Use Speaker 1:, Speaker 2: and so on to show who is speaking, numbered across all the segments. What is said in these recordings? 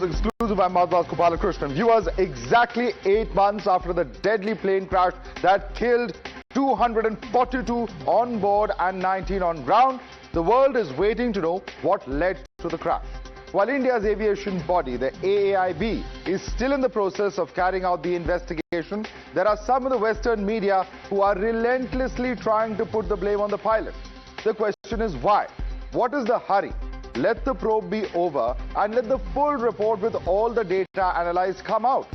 Speaker 1: Exclusive by Madhavdas G. Viewers, exactly 8 months after the deadly plane crash that killed 242 on board and 19 on ground, the world is waiting to know what led to the crash. While India's aviation body, the AAIB, is still in the process of carrying out the investigation, there are some of the Western media who are relentlessly trying to put the blame on the pilot. The question is why? What is the hurry? Let the probe be over and let the full report with all the data analyzed come out.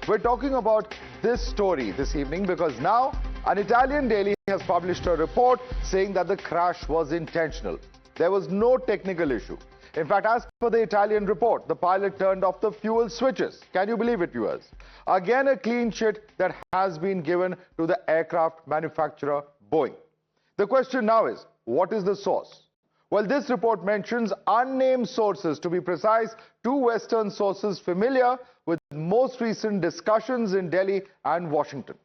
Speaker 1: We're talking about this story this evening because now an Italian daily has published a report saying that the crash was intentional. There was no technical issue. In fact, as per the Italian report, the pilot turned off the fuel switches. Can you believe it, viewers? Again, a clean sheet that has been given to the aircraft manufacturer Boeing. The question now is, what is the source? Well, this report mentions unnamed sources, to be precise, two Western sources familiar with most recent discussions in Delhi and Washington.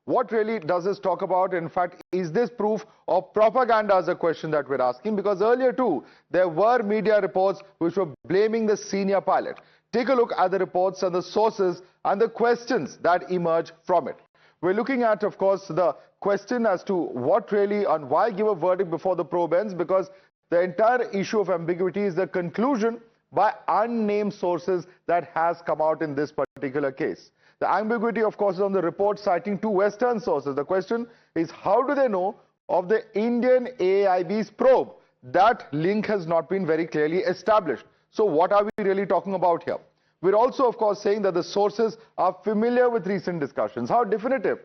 Speaker 1: What really does this talk about? In fact, is this proof of propaganda is a question that we're asking, because earlier too, there were media reports which were blaming the senior pilot. Take a look at the reports and the sources and the questions that emerge from it. We're looking at, of course, the question as to what really and why give a verdict before the probe ends, because the entire issue of ambiguity is the conclusion by unnamed sources that has come out in this particular case. The ambiguity, of course, is on the report citing two Western sources. The question is, how do they know of the Indian AAIB's probe? That link has not been very clearly established. So what are we really talking about here? We're also, of course, saying that the sources are familiar with recent discussions. How definitive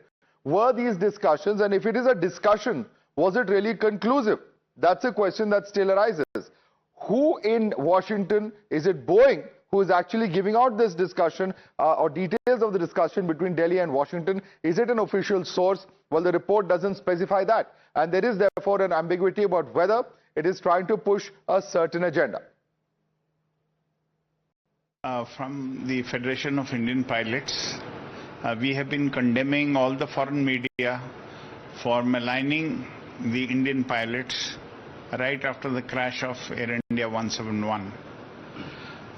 Speaker 1: were these discussions? And if it is a discussion, was it really conclusive? That's a question that still arises. Who in Washington, is it Boeing, who is actually giving out this discussion or details of the discussion between Delhi and Washington? Is it an official source? Well, the report doesn't specify that. And there is therefore an ambiguity about whether it is trying to push a certain agenda.
Speaker 2: From the Federation of Indian Pilots, we have been condemning all the foreign media for maligning the Indian pilots right after the crash of Air India 171.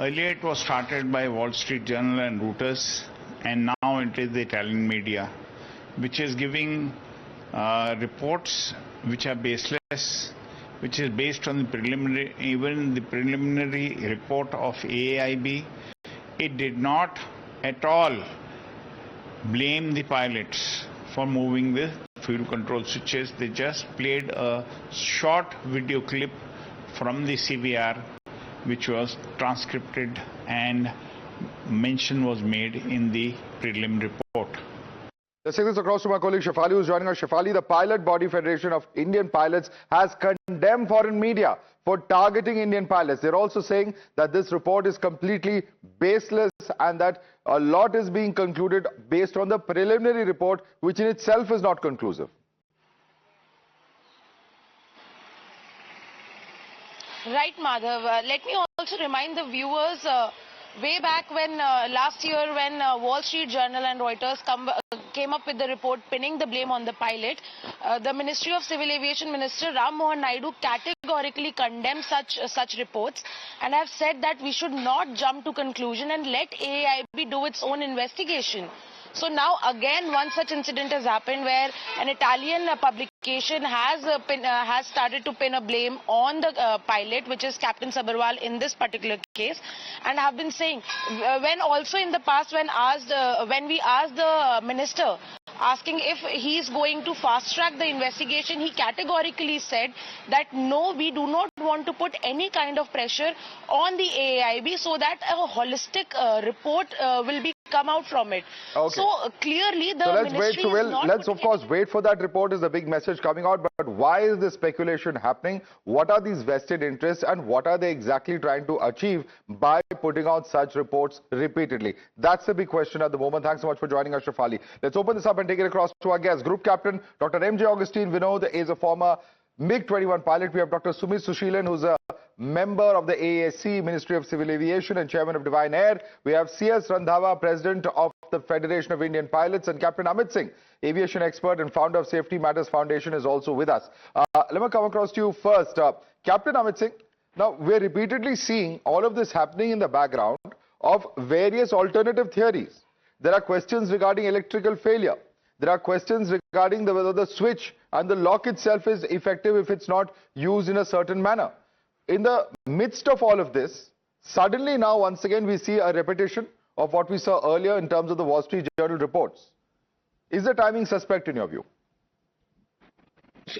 Speaker 2: Earlier it was started by Wall Street Journal and Reuters, and now it is the Italian media, which is giving reports which are baseless, which is based on the preliminary, even the preliminary report of AAIB. It did not at all blame the pilots for moving the fuel control switches. They just played a short video clip from the CVR, which was transcribed and mention was made in the prelim report.
Speaker 1: Let's take this across to my colleague Shefali, who's joining us. Shefali, the Pilot Body Federation of Indian Pilots has condemned foreign media for targeting Indian pilots. They're also saying that this report is completely baseless and that a lot is being concluded based on the preliminary report, which in itself is not conclusive.
Speaker 3: Right, Madhav. Let me also remind the viewers, way back when last year when Wall Street Journal and Reuters came up with the report pinning the blame on the pilot, the Ministry of Civil Aviation Minister Ram Mohan Naidu categorically condemned such reports and have said that we should not jump to conclusion and let AAIB do its own investigation. So now again one such incident has happened where an Italian publication has started to pin a blame on the pilot, which is Captain Sabharwal in this particular case, and have been saying, when also in the past when we asked the minister asking if he is going to fast track the investigation, he categorically said that no, we do not want to put any kind of pressure on the AAIB so that a holistic report will be come out from it. Okay. So clearly the ministry is not.
Speaker 1: Let's of course wait for that report is the big message coming out. But why is this speculation happening? What are these vested interests and what are they exactly trying to achieve by putting out such reports repeatedly? That's the big question at the moment. Thanks so much for joining us, Shefali. Let's open this up and take it across to our guest. Group Captain Dr. M.J. Augustine Vinod is a former MiG-21 pilot. We have Dr. Sumit Sushilan, who's a member of the AAC, Ministry of Civil Aviation, and Chairman of Divine Air. We have C.S. Randhawa, President of the Federation of Indian Pilots, and Captain Amit Singh, aviation expert and founder of Safety Matters Foundation, is also with us. Let me come across to you first. Captain Amit Singh, now we're repeatedly seeing all of this happening in the background. of various alternative theories. There are questions regarding electrical failure. There are questions regarding whether the switch and the lock itself is effective if it's not used in a certain manner. In the midst of all of this, suddenly now once again we see a repetition of what we saw earlier in terms of the Wall Street Journal reports. Is the timing suspect in your view?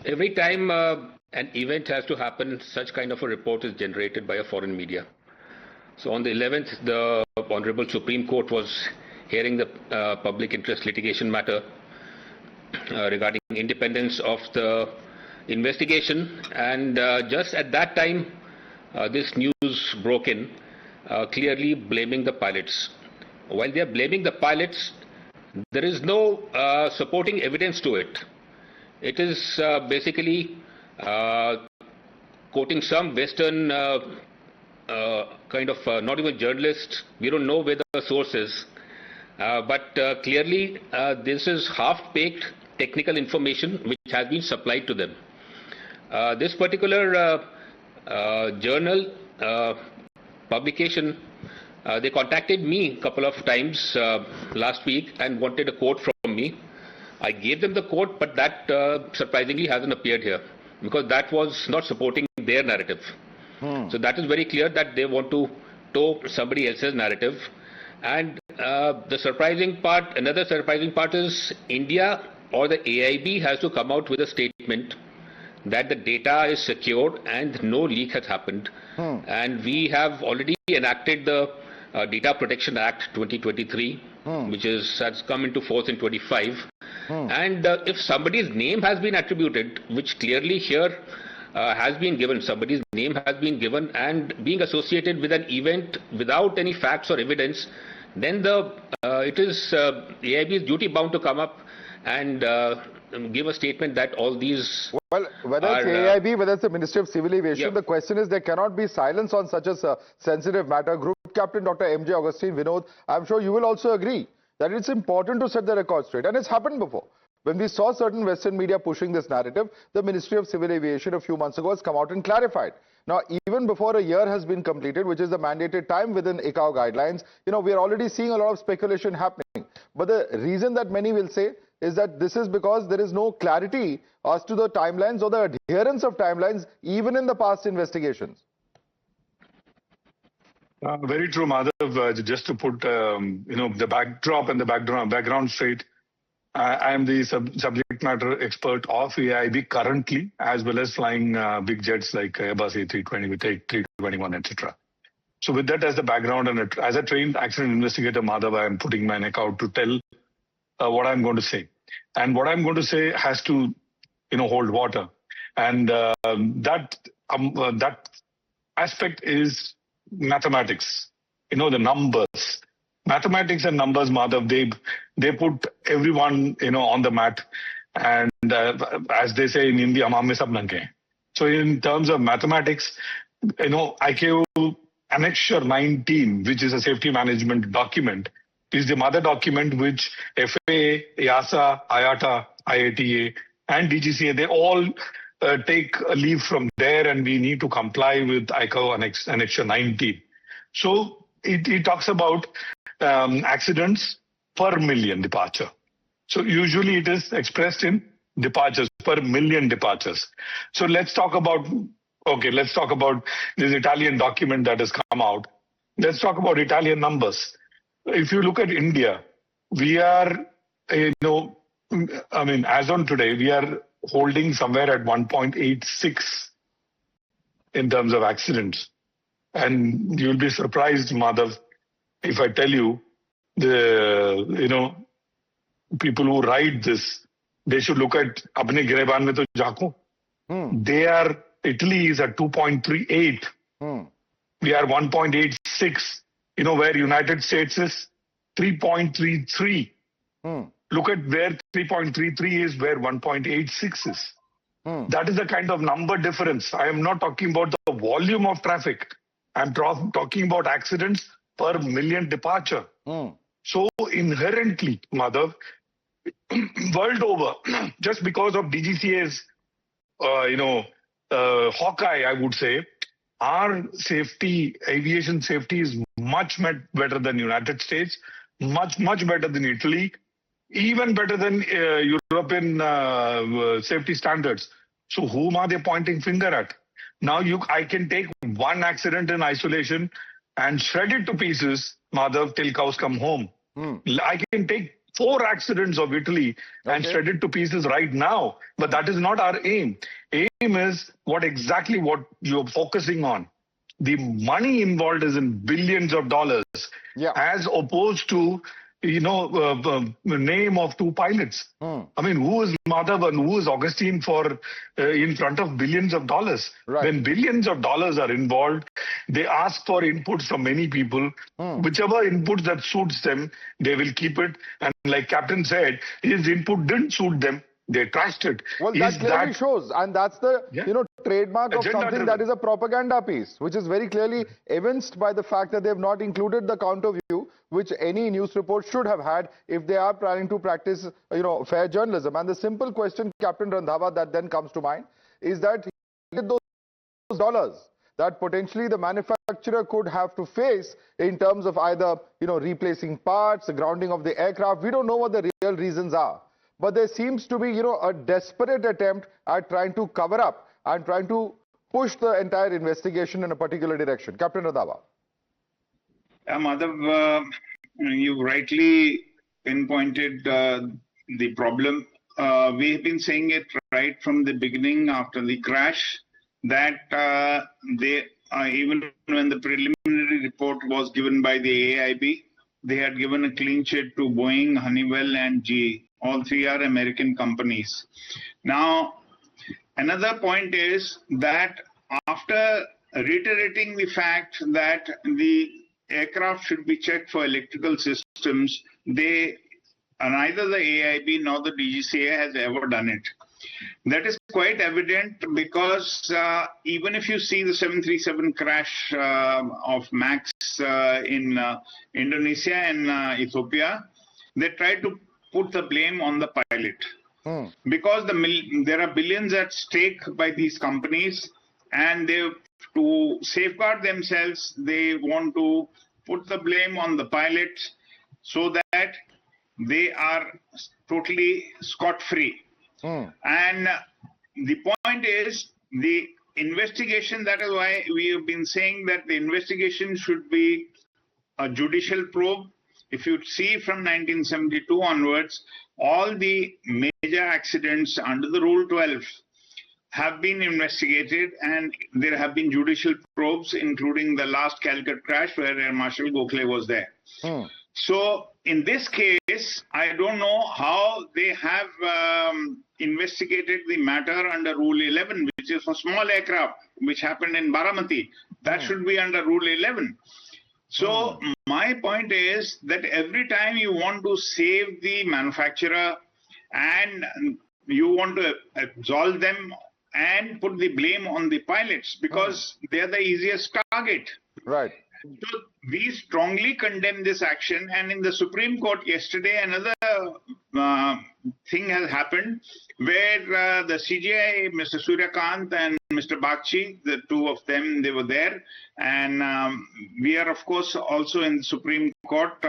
Speaker 4: Every time an event has to happen, such kind of a report is generated by a foreign media. So on the 11th, the Honorable Supreme Court was hearing the public interest litigation matter regarding independence of the investigation, and just at that time this news broke in, clearly blaming the pilots. While they are blaming the pilots, there is no supporting evidence to it. It is basically quoting some Western kind of not even journalists. We don't know where the source is, but clearly this is half-baked technical information which has been supplied to them. This particular journal publication, they contacted me a couple of times last week and wanted a quote from me. I gave them the quote, but that surprisingly hasn't appeared here, because that was not supporting their narrative. So that is very clear that they want to toe somebody else's narrative. And the surprising part, another surprising part is India or the AAIB has to come out with a statement that the data is secured and no leak has happened. And we have already enacted the Data Protection Act 2023, which has come into force in 25. And if somebody's name has been attributed, which clearly here has been given, somebody's name has been given and being associated with an event without any facts or evidence, then it is AIB's duty bound to come up and give a statement that all these...
Speaker 1: Well, whether it's AAIB, whether it's the Ministry of Civil Aviation, the question is there cannot be silence on such a sensitive matter. Group Captain Dr. M.J. Augustine Vinod, I'm sure you will also agree that it's important to set the record straight. And it's happened before. When we saw certain Western media pushing this narrative, the Ministry of Civil Aviation a few months ago has come out and clarified. Now, even before a year has been completed, which is the mandated time within ICAO guidelines, we are already seeing a lot of speculation happening. But the reason that many will say is that this is because there is no clarity as to the timelines or the adherence of timelines, even in the past investigations.
Speaker 5: Very true, Madhav. Just to put the backdrop and the background straight, I am the subject matter expert of AIB currently, as well as flying big jets like Airbus A320 with A321, etc. So with that as the background, and as a trained accident investigator, Madhav, I am putting my neck out to tell what I'm going to say. And what I'm going to say has to, hold water. And that aspect is mathematics, the numbers. Mathematics and numbers, Madhav, they put everyone, on the mat. And as they say in Hindi, hum mein sab lanke hain. So in terms of mathematics, ICAO Annexure 19, which is a safety management document, is the mother document which FAA, EASA, IATA, IATA, and DGCA, they all take a leave from there, and we need to comply with ICAO Annexure 19. So it talks about accidents per million departure. So usually it is expressed in departures, per million departures. So let's talk about this Italian document that has come out. Let's talk about Italian numbers. If you look at India, we are, as on today, we are holding somewhere at 1.86 in terms of accidents. And you'll be surprised, Madhav, if I tell you, people who ride this, they should look at apne gireban mein to jaako. Italy is at 2.38. We are 1.86. Where United States is 3.33. Look at where 3.33 is, where 1.86 is. That is the kind of number difference. I am not talking about the volume of traffic. I'm talking about accidents per million departure. So inherently, Madhav, world over, just because of DGCA's, Hawkeye, I would say, our safety, aviation safety is much better than United States, much better than Italy, even better than European safety standards. So whom are they pointing finger at? Now I can take one accident in isolation and shred it to pieces, Madhav, till cows come home. I can take 4 accidents of Italy and shred it to pieces right now. But that is not our aim. Aim is what you're focusing on. The money involved is in billions of dollars, as opposed to the name of 2 pilots. I mean, who is Madhav and who is Augustine for in front of billions of dollars?
Speaker 1: Right.
Speaker 5: When billions of dollars are involved, they ask for inputs from many people. Whichever input that suits them, they will keep it. And like Captain said, his input didn't suit them. They trashed it.
Speaker 1: Well, that clearly shows, and that's the trademark of something that is a propaganda piece, which is very clearly evinced by the fact that they have not included the counter view, which any news report should have had if they are planning to practice, fair journalism. And the simple question, Captain Randhawa, that then comes to mind is that those dollars that potentially the manufacturer could have to face in terms of either, replacing parts, the grounding of the aircraft. We don't know what the real reasons are. But there seems to be, a desperate attempt at trying to cover up and trying to push the entire investigation in a particular direction. Captain Randhawa.
Speaker 2: Madhav, you rightly pinpointed the problem. We have been saying it right from the beginning after the crash that even when the preliminary report was given by the AAIB, they had given a clean sheet to Boeing, Honeywell, and GE. All 3 are American companies. Now, another point is that after reiterating the fact that the aircraft should be checked for electrical systems, neither the AIB nor the DGCA has ever done it. That is quite evident because even if you see the 737 crash of MAX in Indonesia and Ethiopia, they tried to put the blame on the pilot. Because there are billions at stake by these companies, and to safeguard themselves, they want to put the blame on the pilots so that they are totally scot-free. And the point is the investigation. That is why we have been saying that the investigation should be a judicial probe. If you see from 1972 onwards, all the major accidents under the Rule 12 have been investigated, and there have been judicial probes, including the last Calcutta crash where Air Marshal Gokhale was there. So in this case, I don't know how they have investigated the matter under Rule 11, which is for small aircraft, which happened in Baramati. That should be under Rule 11. So my point is that every time you want to save the manufacturer and you want to absolve them and put the blame on the pilots because they're the easiest target.
Speaker 1: Right.
Speaker 2: So we strongly condemn this action, and in the Supreme Court yesterday another thing has happened where the CJI, Mr. Suryakant and Mr. Bagchi, the 2 of them, they were there, and we are of course also in the Supreme Court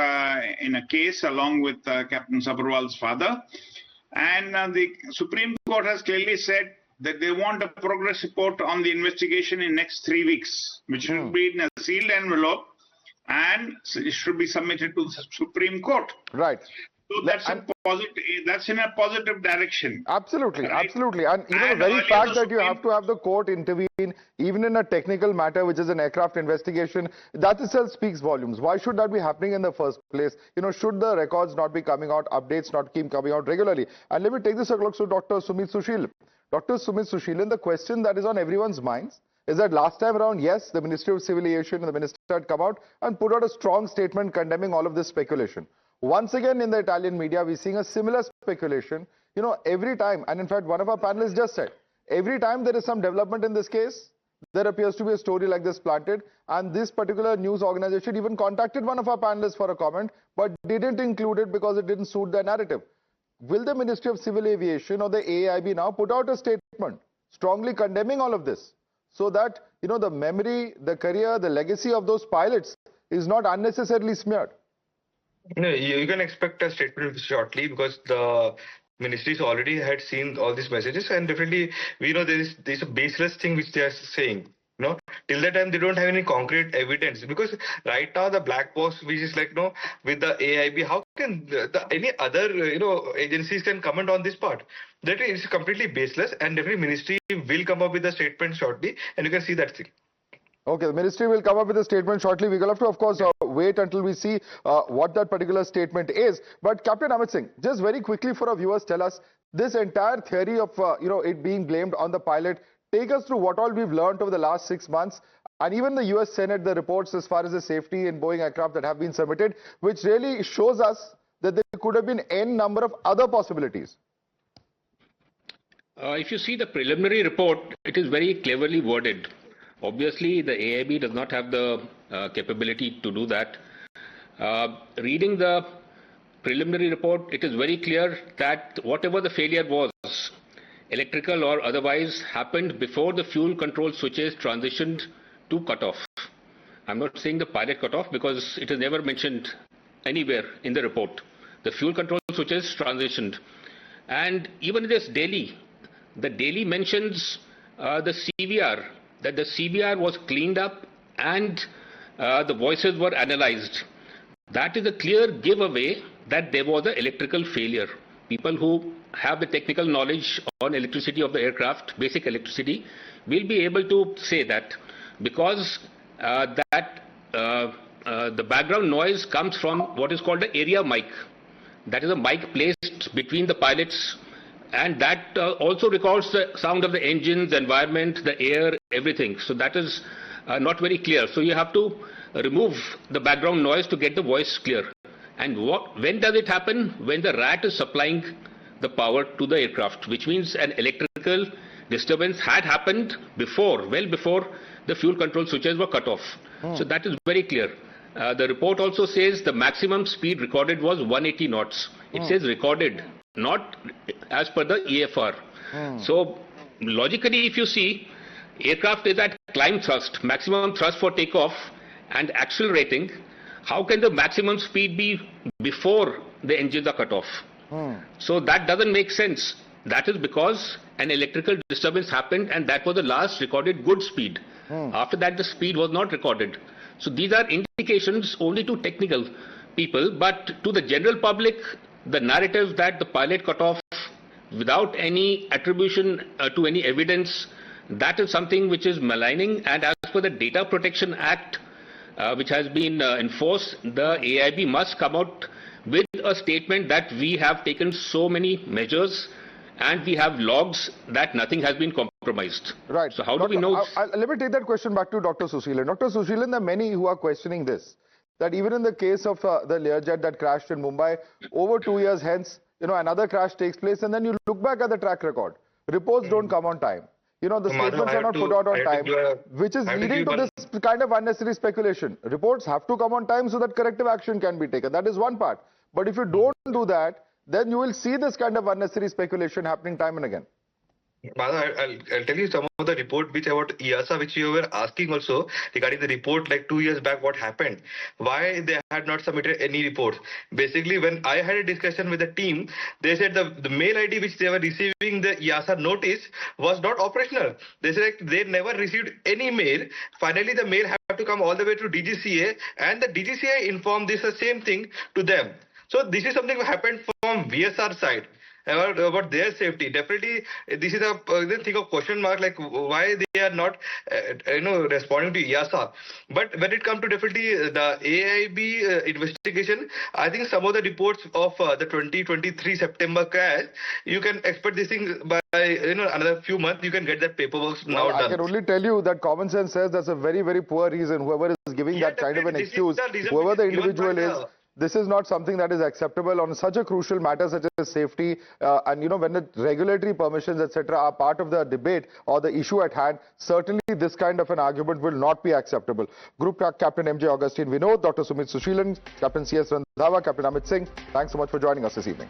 Speaker 2: in a case along with Captain Sabharwal's father, and the Supreme Court has clearly said that they want a progress report on the investigation in next 3 weeks, which will be in a sealed envelope, and it should be submitted to the Supreme Court.
Speaker 1: Right.
Speaker 2: So that's in a positive direction.
Speaker 1: Absolutely,
Speaker 2: right?
Speaker 1: Absolutely. And the very fact that you have to have the court intervene, even in a technical matter, which is an aircraft investigation, that itself speaks volumes. Why should that be happening in the first place? Should the records not be coming out, updates not keep coming out regularly? And let me take this across to Dr. Sumit Sushil. Dr. Sumit Sushilan, the question that is on everyone's minds is that last time around, yes, the Ministry of Civil Aviation and the minister had come out and put out a strong statement condemning all of this speculation. Once again, in the Italian media, we're seeing a similar speculation. Every time, and in fact, one of our panelists just said, every time there is some development in this case, there appears to be a story like this planted. And this particular news organization even contacted one of our panelists for a comment, but didn't include it because it didn't suit their narrative. Will the Ministry of Civil Aviation or the AAIB now put out a statement strongly condemning all of this so that, the memory, the career, the legacy of those pilots is not unnecessarily smeared?
Speaker 6: No, you can expect a statement shortly because the ministries already had seen all these messages, and definitely we know there is a baseless thing which they are saying. Till that time they don't have any concrete evidence, because right now the black box which is like with the AIB, how can any other agencies can comment on this part? That is completely baseless, and definitely ministry will come up with a statement shortly, and you can see that thing.
Speaker 1: Okay, the ministry will come up with a statement shortly. We will have to, of course, wait until we see what that particular statement is. But Captain Amit Singh, just very quickly for our viewers, tell us this entire theory of, it being blamed on the pilot. Take us through what all we've learned over the last 6 months, and even the US Senate, the reports as far as the safety in Boeing aircraft that have been submitted, which really shows us that there could have been n number of other possibilities.
Speaker 4: If you see the preliminary report, it is very cleverly worded. Obviously, the AAIB does not have the capability to do that. Reading the preliminary report, it is very clear that whatever the failure was, electrical or otherwise, happened before the fuel control switches transitioned to cutoff. I'm not saying the pilot cutoff because it is never mentioned anywhere in the report. The fuel control switches transitioned. And even this daily, the daily mentions the CVR, that the CVR was cleaned up and the voices were analyzed. That is a clear giveaway that there was an electrical failure. People who have the technical knowledge on electricity of the aircraft, basic electricity, will be able to say that, because the background noise comes from what is called the area mic. That is a mic placed between the pilots, and that also records the sound of the engines, the environment, the air, everything. So that is not very clear. So you have to remove the background noise to get the voice clear. And when does it happen? When the RAT is supplying the power to the aircraft, which means an electrical disturbance had happened before, well before the fuel control switches were cut off. So that is very clear. The report also says the maximum speed recorded was 180 knots. It says recorded, not as per the EFR. So logically, if you see, aircraft is at climb thrust, maximum thrust for takeoff and accelerating. How can the maximum speed be before the engines are cut off? So that doesn't make sense. That is because an electrical disturbance happened, and that was the last recorded good speed. After that, the speed was not recorded. So these are indications only to technical people, but to the general public, the narrative that the pilot cut off without any attribution to any evidence, that is something which is maligning. And as per the Data Protection Act, which has been enforced, the AIB must come out with a statement that we have taken so many measures and we have logs that nothing has been compromised.
Speaker 1: Right.
Speaker 4: So how do we know?
Speaker 1: Let me take that question back to Dr. Sushilan. Dr. Sushilan, there are many who are questioning this, that even in the case of the Learjet that crashed in Mumbai, over 2 years hence, another crash takes place, and then you look back at the track record. Reports don't come on time. The statements are not put out on time, which is leading to this kind of unnecessary speculation. Reports have to come on time so that corrective action can be taken. That is one part. But if you don't do that, then you will see this kind of unnecessary speculation happening time and again.
Speaker 6: I'll tell you some of the report which about EASA, which you were asking also regarding the report like 2 years back, what happened, why they had not submitted any reports. Basically, when I had a discussion with the team, they said the mail ID which they were receiving the EASA notice was not operational. They said they never received any mail. Finally, the mail had to come all the way to DGCA, and the DGCA informed this the same thing to them. So this is something that happened from VSR side. About their safety. Definitely, this is a thing of question mark, like why they are not, responding to EASA. But when it comes to definitely the AAIB investigation, I think some of the reports of the 2023 September crash, you can expect this thing by another few months. You can get that paperwork now done.
Speaker 1: I can only tell you that common sense says that's a very, very poor reason. Whoever is giving that kind of an excuse, whoever the individual is. This is not something that is acceptable on such a crucial matter such as safety. And when the regulatory permissions, etc., are part of the debate or the issue at hand, certainly this kind of an argument will not be acceptable. Group Captain MJ Augustine Vinod, Dr. Sumit Sushilan, Captain CS Randhawa, Captain Amit Singh, thanks so much for joining us this evening.